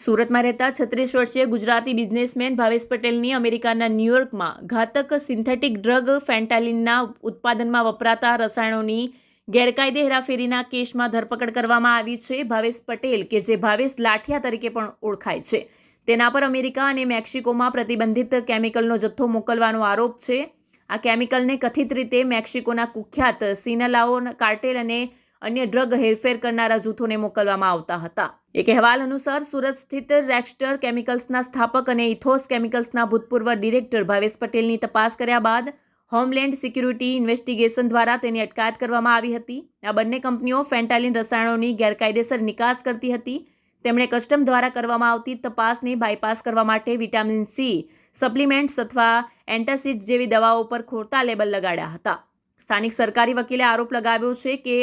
સુરતમાં રહેતા 36 વર્ષીય ગુજરાતી બિઝનેસમેન ભાવેશ પટેલની અમેરિકાના ન્યૂયોર્કમાં ઘાતક સિન્થેટિક ડ્રગ ફેન્ટાલિનના ઉત્પાદનમાં વપરાતા રસાયણોની ગેરકાયદે હેરાફેરીના કેસમાં ધરપકડ કરવામાં આવી છે. ભાવેશ પટેલ, કે જે ભાવેશ લાઠિયા તરીકે પણ ઓળખાય છે, તેના પર અમેરિકા અને મેક્સિકોમાં પ્રતિબંધિત કેમિકલનો જથ્થો મોકલવાનો આરોપ છે. આ કેમિકલને કથિત રીતે મેક્સિકોના કુખ્યાત સિનાલાઓ કાર્ટેલ અને અન્ય ડ્રગ હેરફેર કરનારા જૂથોને મોકલવામાં આવતા હતા. એક અહેવાલ અનુસાર સુરત સ્થિત રેક્સ્ટર કેમિકલ્સના સ્થાપક અને ઇથોસ કેમિકલ્સના ભૂતપૂર્વ ડિરેક્ટર ભાવેશ પટેલની તપાસ કર્યા બાદ હોમલેન્ડ સિક્યુરિટી ઇન્વેસ્ટિગેશન દ્વારા તેની અટકાયત કરવામાં આવી હતી. આ બંને કંપનીઓ ફેન્ટાલિન રસાયણોની ગેરકાયદેસર નિકાસ કરતી હતી. તેમણે કસ્ટમ દ્વારા કરવામાં આવતી તપાસને બાયપાસ કરવા માટે વિટામિન સી સપ્લિમેન્ટ્સ અથવા એન્ટાસિડ જેવી દવાઓ પર ખોટા લેબલ લગાડ્યા હતા. સ્થાનિક સરકારી વકીલે આરોપ લગાવ્યો છે કે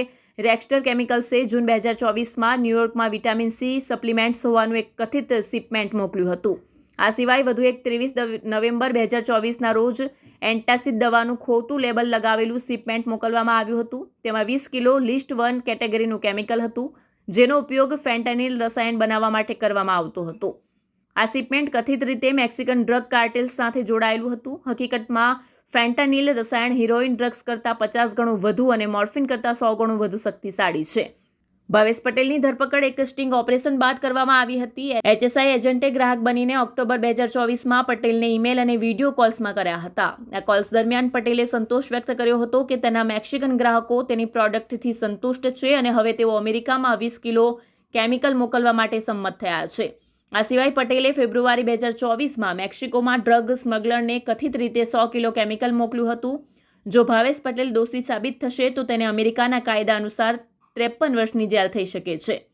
રેક્સ્ટર કેમિકલ્સે જૂન 2024માં ન્યૂયોર્કમાં વિટામિન સી સપ્લિમેન્ટ્સ હોવાનું એક કથિત શિપમેન્ટ મોકલ્યું હતું. આ સિવાય વધુ એક 23 નવેમ્બર 2024ના રોજ એન્ટાસિડ દવાનું ખોટું લેબલ લગાવેલું શિપમેન્ટ મોકલવામાં આવ્યું હતું. તેમાં 20 કિલો લિસ્ટ 1 કેટેગરીનું કેમિકલ હતું, જેનો ઉપયોગ ફેન્ટાનિલ રસાયણ બનાવવા માટે કરવામાં આવતો હતો. આ શિપમેન્ટ કથિત રીતે મેક્સિકન ડ્રગ કાર્ટેલ્સ સાથે જોડાયેલું હતું. હકીકતમાં ફેન્ટાનિલ રસાયણ હિરોઇન ડ્રગ્સ કરતાં 50 ગણું વધુ અને મોર્ફિન કરતાં 100 ગણું વધુ શક્તિશાળી છે. ભાવેશ પટેલની ધરપકડ એક સ્ટિંગ ઓપરેશન બાદ કરવામાં આવી હતી. HSI એજન્ટે ગ્રાહક બનીને ઓક્ટોબર 2024માં પટેલને ઈમેલ અને વિડીયો કોલ્સમાં કર્યા હતા. આ કોલ્સ દરમિયાન પટેલે સંતોષ વ્યક્ત કર્યો હતો કે તેના મેક્સિકન ગ્રાહકો તેની પ્રોડક્ટથી સંતુષ્ટ છે અને હવે તેઓ અમેરિકામાં 20 કિલો કેમિકલ મોકલવા માટે સંમત થયા છે. આ સિવાય પટેલે ફેબ્રુઆરી 2024માં મેક્સિકોમાં ડ્રગ સ્મગલરને કથિત રીતે 100 કિલો કેમિકલ મોકલ્યું હતું. જો ભાવેશ પટેલ દોષી સાબિત થશે તો તેને અમેરિકાના કાયદા અનુસાર 53 વર્ષની જેલ થઈ શકે છે.